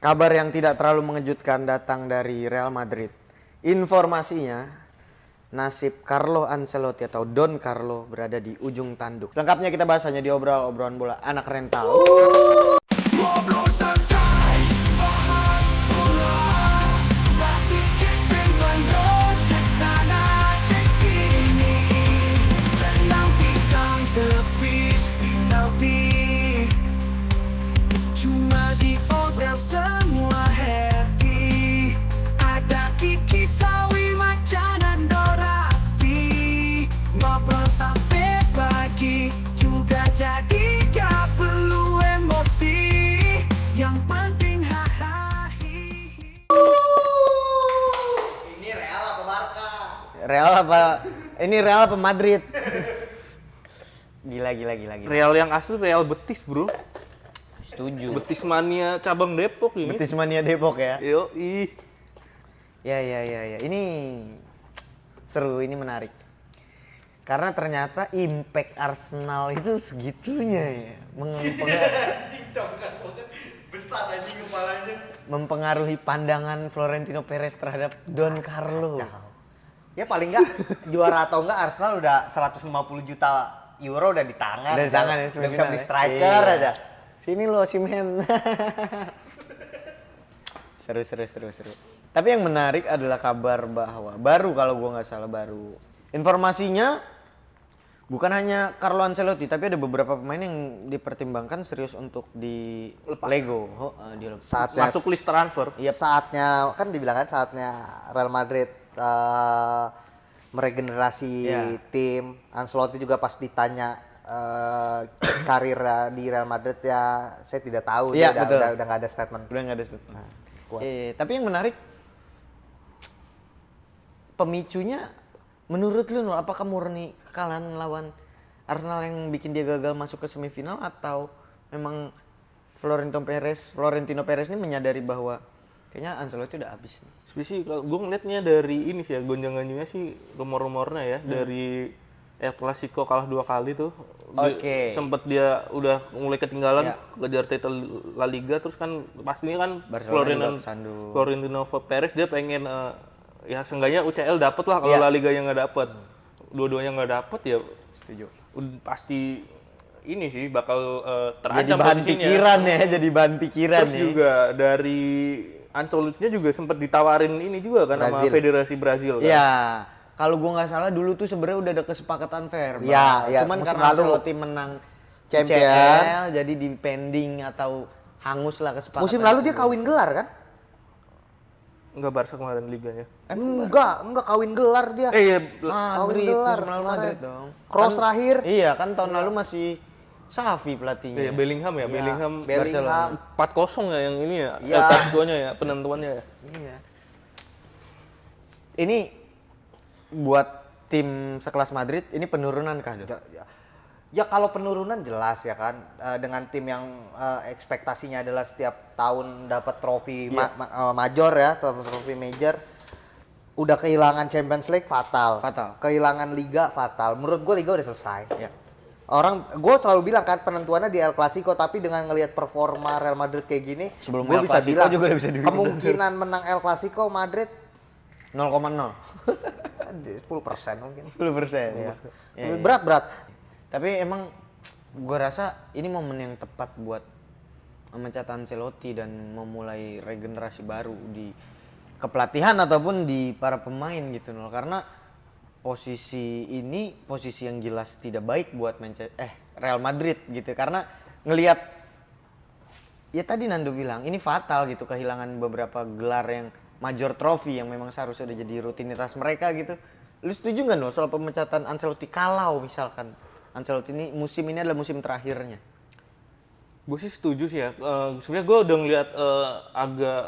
Kabar yang tidak terlalu mengejutkan datang dari Real Madrid. Informasinya, nasib Carlo Ancelotti atau Don Carlo berada di ujung tanduk. Lengkapnya kita bahas hanya di obrolan bola anak rental. Ngobrol santai, bahas bola. Tapi kick bandot, cek sana, cek sini. Tendang pisang, tepis, penalti. Cuma di obrolan semua happy. Ada Kiki, Sawi, Macan, dan Dorafi. Ngobrol sampai pagi, juga jadi gak perlu emosi. Yang penting hahaha. Ini Real apa Barca? Ini Real apa Madrid? Gila. Real yang asli Real Betis, bro. Setuju. Betis Mania cabang Depok ini. Betis Mania Depok ya. Yo, ih. Ya. Ini seru, ini menarik. Karena ternyata impact Arsenal itu segitunya ya. Mempengaruhi pandangan Florentino Perez terhadap Don Carlo. Ya paling nggak juara atau enggak Arsenal udah 150 juta euro udah di tangan. Udah di tangan ya, udah bisa beli semifinal ya. striker Iya. aja. Sini lo si men. Seru. Tapi yang menarik adalah kabar bahwa kalau gua nggak salah informasinya bukan hanya Carlo Ancelotti tapi ada beberapa pemain yang dipertimbangkan serius untuk di Lego. Dilepas. Saatnya Masuk list transfer. saatnya kan dibilang kan saatnya Real Madrid meregenerasi tim. Ancelotti juga pas ditanya karir di Real Madrid ya saya tidak tahu. Iya, Dia betul. udah nggak ada statement. Udah nggak ada statement. Nah, kuat. Tapi yang menarik pemicunya menurut lu Nul, apakah murni kekalahan lawan Arsenal yang bikin dia gagal masuk ke semifinal atau memang Florentino Perez ini menyadari bahwa kayaknya Ancelotti udah habis nih. Spesial kalau gue ngeliatnya dari ini sih ya, gonjang-ganjingnya sih rumor-rumornya ya dari El Clasico kalah 2 kali tuh. Oke. Sempet dia udah mulai ketinggalan Ya. kejar title La Liga, terus kan pastinya kan Barcelona juga kesandung. Florentino Perez dia pengen ya seenggaknya UCL dapet lah kalau Ya. La Liga yang nggak dapet. Dua-duanya nggak dapet ya Setuju. pasti ini sih bakal Jadi terancam bahan posisinya. pikiran ya, jadi bahan pikiran Terus ya. juga dari Ancelotti-nya juga sempat ditawarin ini juga kan sama Brazil. Federasi Brazil kan. Iya. Kalau gua nggak salah dulu tuh sebenarnya udah ada kesepakatan fair. Iya, iya, Cuman musim karena lalu. Ancelotti menang Champion. UCL, jadi di pending atau hangus lah kesepakatan. Musim lalu dia itu. kawin gelar kan? Enggak Barca kemarin liganya. Enggak kawin gelar dia. Iya, Kawin Madrid, gelar musim lalu kemarin. Madrid dong. Cross Kan- terakhir. Iya kan tahun lalu masih Xavi pelatihnya. iya Bellingham ya, Bellingham Bellingham. 4-0 ya yang ini ya. Iya. Clasico-nya ya, penentuannya ya. Iya. Ini buat tim sekelas Madrid ini penurunan kah? Dok? Ya kalau penurunan jelas ya kan. Dengan tim yang ekspektasinya adalah setiap tahun dapat trofi major ya, trofi major. Udah kehilangan Champions League fatal. Fatal. Kehilangan Liga fatal. Menurut gue Liga udah selesai. Ya. Gue selalu bilang kan penentuannya di El Clasico, tapi dengan ngelihat performa Real Madrid kayak gini, Sebelum gue El bisa Clasico bilang juga udah bisa dibilang. kemungkinan menang El Clasico Madrid 0,0. 10% mungkin. 10% ya. Ya. Berat. Tapi emang gua rasa ini momen yang tepat buat memecat Ancelotti dan memulai regenerasi baru di kepelatihan ataupun di para pemain gitu loh. Karena posisi ini posisi yang jelas tidak baik buat Real Madrid gitu. Karena ngelihat ya tadi Nando bilang ini fatal gitu, kehilangan beberapa gelar yang major trophy yang memang seharusnya udah jadi rutinitas mereka gitu. Lu setuju nggak no soal pemecatan Ancelotti kalau misalkan Ancelotti ini musim ini adalah musim terakhirnya? Gue sih setuju sih ya. Sebenarnya gue udah ngeliat agak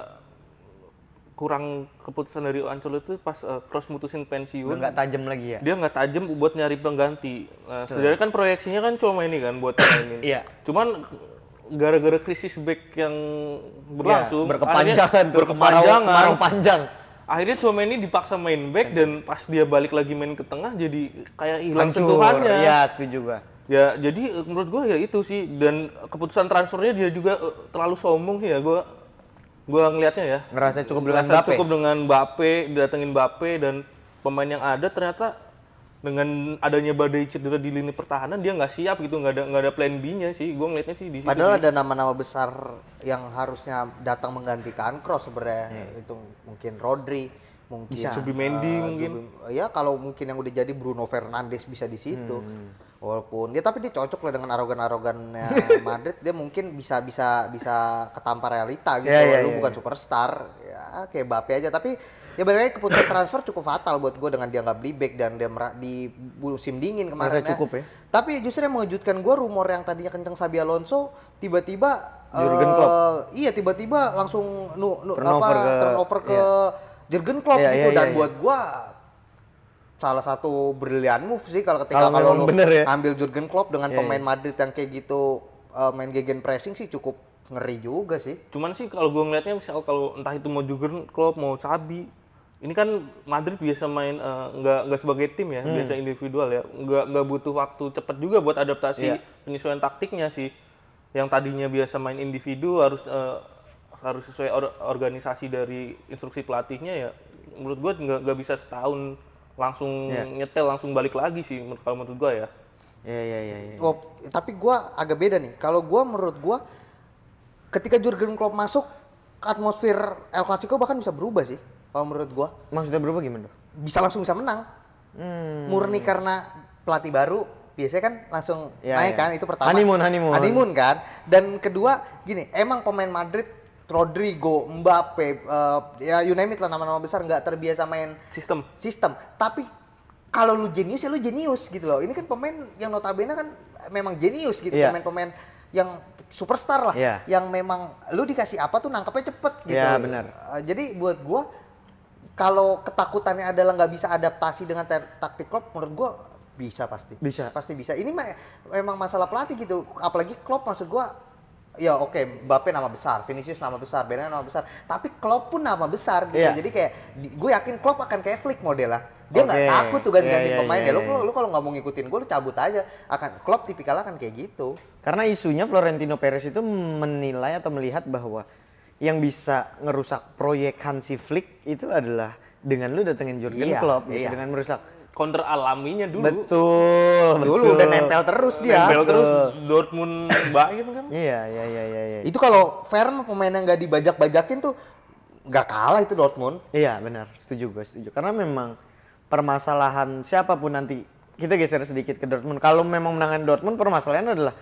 kurang keputusan dari Ancelotti itu pas Kroos mutusin pensiun. Udah nggak tajam lagi ya? Dia nggak tajam buat nyari pengganti. Sebenarnya kan proyeksinya kan cuma ini kan buat mainin. Iya. Cuman gara-gara krisis back yang berlangsung, berkepanjangan akhirnya tuh, kemarau panjang. Akhirnya cuma ini dipaksa main back dan pas dia balik lagi main ke tengah jadi kayak hilang Hancur. sentuhannya. Iya, setuju gua. Ya jadi menurut gue ya itu sih, dan keputusan transfernya dia juga terlalu sombong sih ya gue. Gua ngelihatnya ya. Ngerasa cukup dengan Ngerasa Mbappe? cukup dengan Mbappe, didatengin Mbappe dan pemain yang ada ternyata dengan adanya badai cedera di lini pertahanan dia nggak siap gitu, nggak ada plan B-nya sih. Gua ngelihatnya sih di situ. Padahal sih. ada nama-nama besar yang harusnya datang menggantikan Kroos sebenarnya. Itu mungkin Rodri, mungkin Subimendi mungkin. Ya kalau mungkin yang udah jadi Bruno Fernandes bisa di situ. Walaupun dia tapi dia cocok lah dengan arogan-arogannya Madrid, dia mungkin bisa ketampar realita gitu. Lu bukan superstar, ya kayak Mbappe aja. Tapi ya benernya keputusan transfer cukup fatal buat gue dengan dia nggak beli back dan dia di musim dingin kemarin. Merasa cukup ya. Tapi justru yang mengejutkan gue, rumor yang tadinya kenceng Xabi Alonso tiba-tiba Jurgen Klopp. Iya tiba-tiba langsung Turnover ke Jurgen Klopp Iya, gitu. iya, Dan iya. buat gue salah satu brilian move sih kalau Kalau kalau memang lu bener ya. ambil Jurgen Klopp dengan Iya, pemain Madrid yang kayak gitu, main gegen pressing sih cukup ngeri juga sih. Cuman sih kalau gue ngelihatnya misal kalau entah itu mau Jurgen Klopp mau Xabi, ini kan Madrid biasa main nggak sebagai tim ya, biasa individual ya, nggak butuh waktu cepat juga buat adaptasi penyesuaian taktiknya sih. Yang tadinya biasa main individu harus sesuai organisasi dari instruksi pelatihnya ya. Menurut gue nggak bisa setahun langsung nyetel langsung balik lagi sih kalau menurut gue ya. Iya. Oh, tapi gua agak beda nih. Kalau gua menurut gua ketika Jurgen Klopp masuk, atmosfer El Clasico bahkan bisa berubah sih. Kalau menurut gua Maksudnya berubah gimana? langsung bisa menang. Murni karena pelatih baru, biasanya kan langsung naik kan, itu pertama. Honeymoon kan. Dan kedua gini, emang pemain Madrid Rodrigo, Mbappe, ya you name it lah, nama-nama besar nggak terbiasa main Sistem. Tapi kalau lu jenius ya lu jenius gitu loh. Ini kan pemain yang notabene kan memang jenius gitu, pemain-pemain yang superstar lah, yang memang lu dikasih apa tuh nangkepnya cepet gitu. Iya, benar. Jadi buat gua kalau ketakutannya adalah nggak bisa adaptasi dengan taktik Klopp, menurut gua bisa pasti. Pasti bisa. Ini memang masalah pelatih gitu. Apalagi Klopp, maksud gua ya oke, Mbappe nama besar, Vinicius nama besar, Bellingham nama besar, tapi Klopp pun nama besar gitu. Jadi kayak gue yakin Klopp akan kayak Flick modelnya. Dia nggak takut tuh ganti-ganti pemain ya. Lu kalau nggak mau ngikutin gue, lu cabut aja. Klopp tipikal akan kayak gitu. Karena isunya Florentino Perez itu menilai atau melihat bahwa yang bisa ngerusak proyek Hansi Flick itu adalah dengan lu datengin Jurgen Klopp gitu, dengan merusak Counter alaminya dulu. Betul. Udah nempel terus dia. Nempel terus Dortmund Bayern kan. Iya. Itu kalau fair pemain yang nggak dibajak-bajakin tuh nggak kalah itu Dortmund. Iya, benar. Setuju. Karena memang permasalahan siapapun nanti, kita geser sedikit ke Dortmund. Kalau memang menangani Dortmund, permasalahannya adalah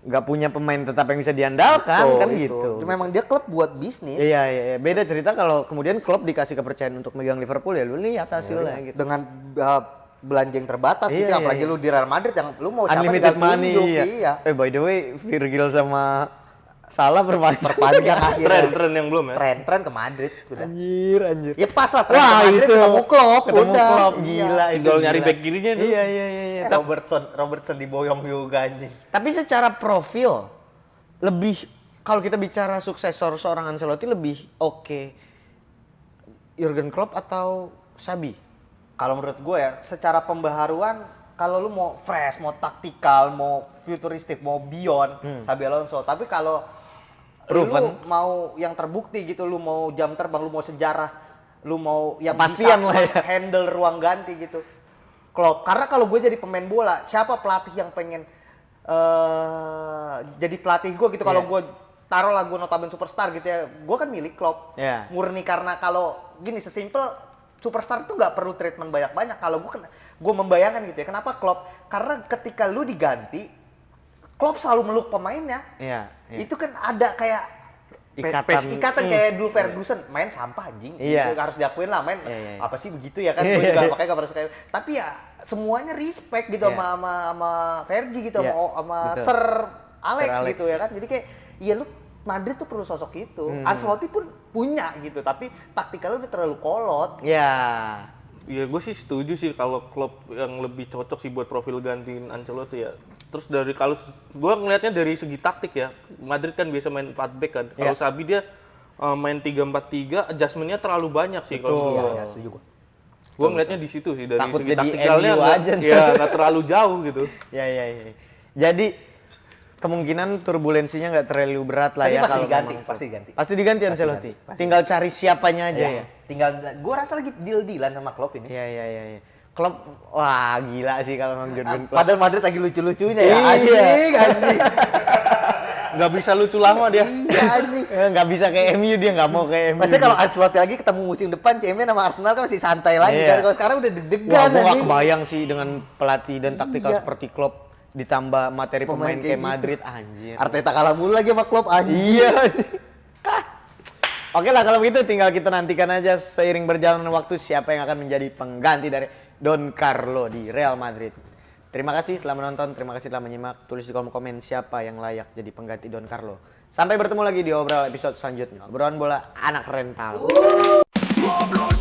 nggak punya pemain tetap yang bisa diandalkan kan itu. gitu. Memang dia klub buat bisnis. Iya. Beda cerita kalau kemudian klub dikasih kepercayaan untuk megang Liverpool, ya lu lihat hasilnya gitu. Dengan belanja yang terbatas gitu, apalagi lu di Real Madrid yang lu mau siapa Unlimited tinggal money. tunjuk, Iya. By the way, Virgil sama Salah perpanjang akhirnya. Tren yang belum ya. Tren ke Madrid udah. Anjir. Ya pas lah tren Wah, ke Madrid itu ketemu Klopp ketemu udah. Klopp, gila itu. Tinggal nyari gila. back kirinya tuh. Iya. Robertson diboyong juga anjing. Tapi secara profil lebih, kalau kita bicara suksesor seorang Ancelotti, lebih oke Jurgen Klopp atau Xabi? Kalau menurut gue ya, secara pembaharuan, kalau lu mau fresh, mau taktikal, mau futuristik, mau beyond, Xabi Alonso. Tapi kalau Proven. lu mau yang terbukti gitu, lu mau jam terbang, lu mau sejarah, lu mau yang Kepastian bisa lah ya. handle ruang ganti gitu, Klopp. Karena kalau gue jadi pemain bola, siapa pelatih yang pengen jadi pelatih gue gitu? Kalau gue taruhlah gue notabene superstar gitu ya, gue kan milik Klopp. Murni karena kalau gini, sesimpel superstar itu nggak perlu treatment banyak-banyak. Kalau gue membayangkan gitu ya, kenapa Klopp? Karena ketika lu diganti, Klopp selalu meluk pemainnya. Iya. Itu kan ada kayak ikatan kayak dulu Ferguson, main sampah anjing. Iya. Gitu, harus diakuin lah, main Iya. apa sih begitu ya kan? Gue juga makanya gak pernah suka. Tapi ya semuanya respect gitu sama Fergie gitu, sama Betul. Sir Alex Sir Alex gitu ya kan. Jadi kayak iya lu Madrid tuh perlu sosok itu. Ancelotti pun punya gitu, tapi taktikalnya udah terlalu kolot. Ya. Ya gue sih setuju sih kalau Klopp yang lebih cocok sih buat profil gantiin Ancelotti ya. Terus dari kalau gue ngelihatnya dari segi taktik ya, Madrid kan biasa main 4 back kan. Kalau Xabi dia main 3-4-3, adjustmentnya terlalu banyak sih kalau Iya, setuju gue. Gue ngelihatnya di situ sih, dari Takut segi jadi taktikalnya MU aja nih. nggak terlalu jauh gitu. Ya. Jadi kemungkinan turbulensinya nggak terlalu berat lah Tapi ya. pasti kalau diganti, memang pasti diganti. Pasti diganti Pasti Ancelotti. diganti, pasti Tinggal cari siapanya aja ya. Tinggal gue rasa lagi deal-dealan sama Klopp ini. Iya. Klopp, wah gila sih kalau memang Jurgen Klopp. Padahal Madrid lagi lucu-lucunya ya. Iya. Anjing. Nggak bisa lucu lama dia. Iya anjing. Nggak bisa kayak MU, dia nggak mau kayak MU. Maksudnya kalau Ancelotti lagi ketemu musim depan CM sama Arsenal kan masih santai lagi Iya. kan. Kalau sekarang udah Wah, deg-degan gue nggak anjing. kebayang sih dengan pelatih dan taktikal Iya. seperti Klopp ditambah materi pemain kayak kayak gitu. Madrid, anjir. Arteta kalah mulu lagi sama Klopp anjing. Iya. Oke lah kalau begitu tinggal kita nantikan aja seiring berjalannya waktu siapa yang akan menjadi pengganti dari Don Carlo di Real Madrid. Terima kasih telah menonton, terima kasih telah menyimak. Tulis di kolom komen siapa yang layak jadi pengganti Don Carlo. Sampai bertemu lagi di obrolan episode selanjutnya. Obrolan bola anak rental. Ngobrol